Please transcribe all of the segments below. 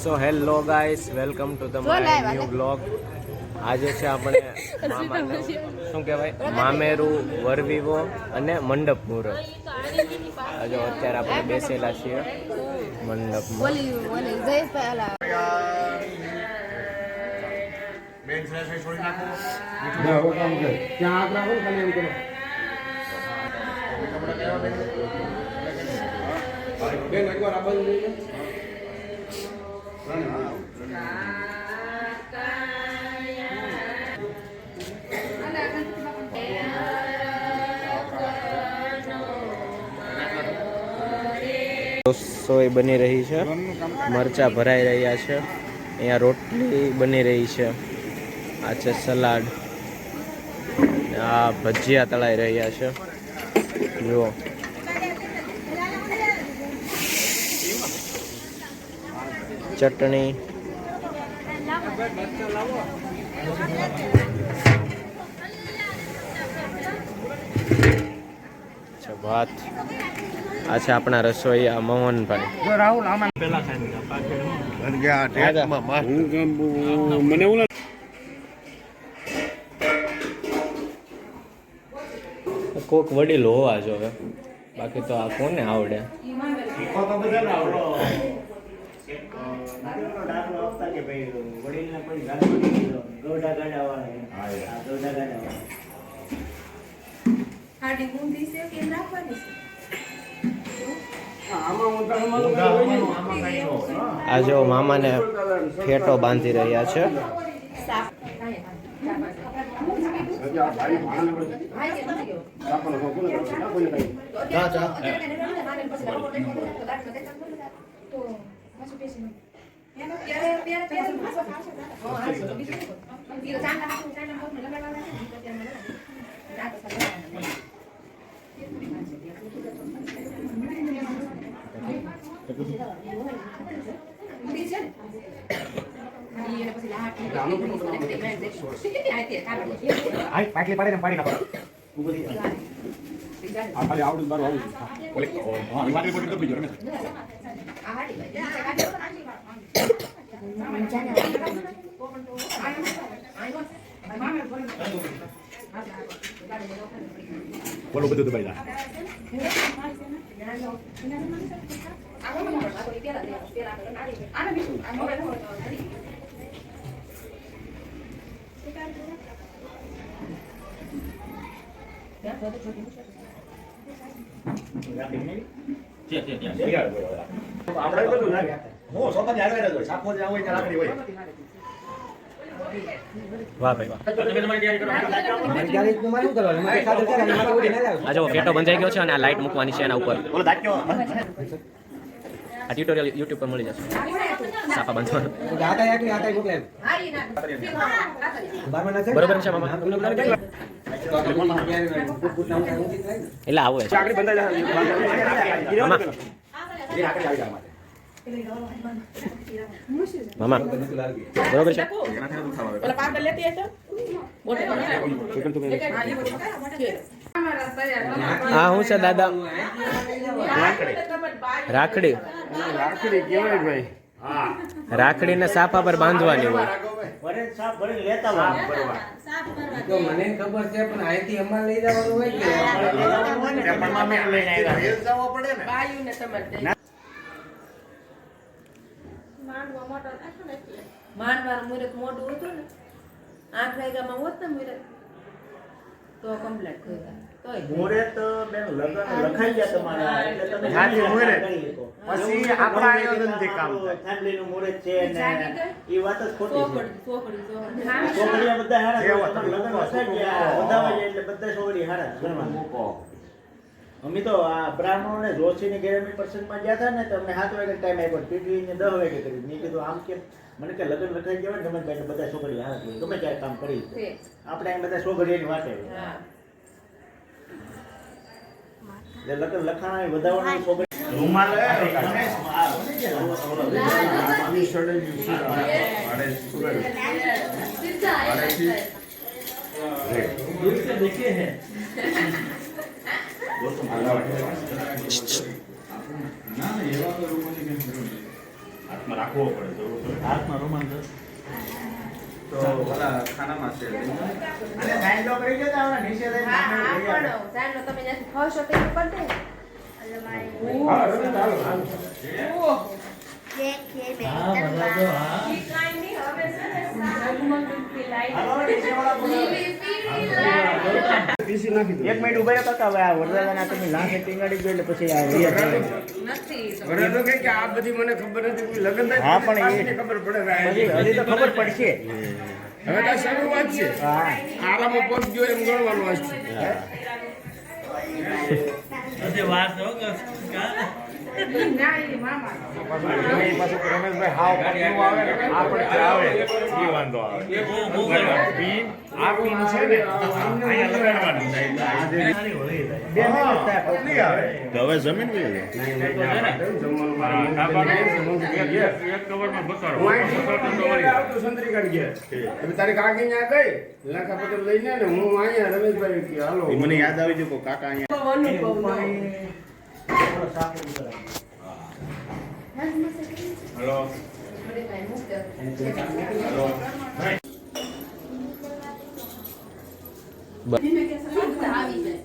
So hello guys, welcome to the my new blog. આજે છે આપણે શું કહેવાય મામેરું, વરવીવો અને મંડપ મુહૂર્ત. આજે અત્યારે આપણે બેસેલા છીએ મંડપમાં. રસોઈ બની રહી છે, મરચા ભરાઈ રહ્યા છે, અહીંયા રોટલી બની રહી છે, આ છે સલાડ, આ ભજીયા તળાઈ રહ્યા છે. જુઓ ચટણી, ભાત. આ છે આપણા રસોઈયા મોહનભાઈ. કોક વડીલ હોવા જોવે, બાકી તો આ કોને આવડે. આ જો મામાને ફેટો બાંધી રહ્યા છે. બોલો બધું દબાઈ જા. વાહ ભાઈ વાહ. આ જો ફેટો બંધાઈ ગયો છે અને આ લાઈટ મૂકવાની છે એના ઉપર. આ ટ્યુટોરિયલ યુટ્યુબ પર મળી જશે. સાપા બાંધવાનું બરોબર છે મામા. એટલે આવું છે મામા, બરોબર છે. હા હું છે દાદા? રાખડી. રાખડી ને સાપા પર બાંધવાની હોય. મને ખબર છે પણ અહીંથી અમારે લઈ જવાનું હોય માંડવાનું મુહૂર્ત મોટું હતું ને 8 વાગ્યામાં હોત ને મુહૂર્ત તો કમ્પ્લીટ થઈ જાય. મુહૂર્ત બેન લગન લખાઈ ગયા તમારા, એટલે તમે પછી આપણા આયોજનથી કામ થાય. ફેમિલીનું મુહૂર્ત છે ને એ વાત જ ખોટી છે. ચોકડી છોકરીઓ બધા હારા છે, લગન લખાઈ ગયા વધાવા જાય એટલે બધા છોકરી હારા ગણવાનું. અમે તો આ બ્રાહ્મણોને જોશીની ગેરમી પર્સન્ટમાં ગયા હતા ને તો અમને 7 વાગે ટાઈમ આપ્યો, પીટીને 10 વાગે કરી. મેં કીધું આમ કેમ? મને કે લગન લખાઈ ગયા હોય ગમે ત્યારે બધા છોકરી હારા છે, ગમે ત્યારે કામ કરી. આપણે અહીં બધા છોકરીઓની વાત આવી. એટલે લગન લખાણા વધારવાની છોકરી રૂમાલ देखे हैं दोस्तों ना एवा तो रूम में હાથમાં રાખવો પડે જરૂર પડે. હાથમાં રૂમાલ છે. તો ઓલા ખાનામાં છે અને સાઈન તો કરી દેતા આવડે નીચે જઈને હા હા નાખીને લઈ આવે. પણ સાહેબ તમે જ્યાંથી ખસો તે ઉપર દે હા રમેશ ચાલો હાલો. હાલો, નીચેવાળા બોલો. પીસી નાખી દો. એક મિનિટ ઉભા રહો કાકા, હવે આ વરદાદાના તમે લાંખે ટીંગાડી દો એટલે પછી આ વૈયા જાય. ઘરે તો કે આ બધી મને ખબર નથી કોઈ લગ્ન થાય હા, પણ એ- પાછળની ખબર પડે હજી હજી તો ખબર પડશે. હવે તો શરૂઆત છે હા. આરામમાં પગ ગયો એમ ગણવાનું આજ છે. પાછું રમેશભાઈ હાવ પતલું આવે ને આ પણ આવે એ વાંધો આવે પીન આ પીન છે ને અહીંયા લગાડવાનું થાય. બે મિનિટ થાય. પતલી આવે હવે જમીન બી એક કવરમાં બતાડો. હું અહીંથી આવતો સંતરી કાઢી ગયા હવે તારી કાકી ત્યાં ગઈ લાખા પટેલ લઈને ને હું અહીંયા રમેશભાઈ કે હાલો મને યાદ આવી ગયું કે કાકા અહીંયા થોડો સાફ કરો. હલો આવી જાય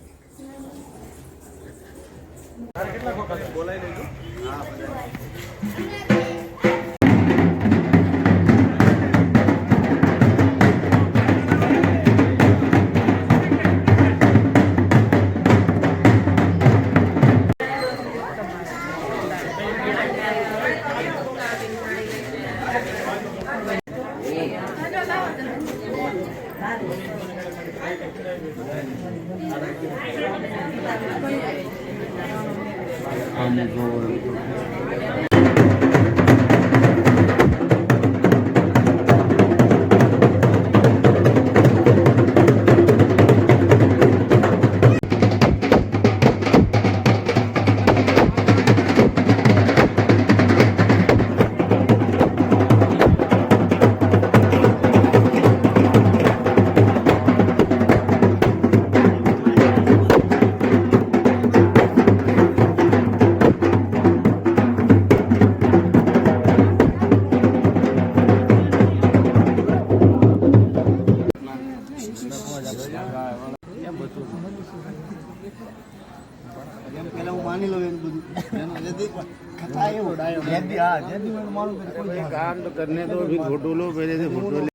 પેલા હું માની લઉં એમ બધું खता है वो जेदी हां जेदी में मालूम है कोई काम तो करने दो अभी फोटो लो पहले से फोटो ले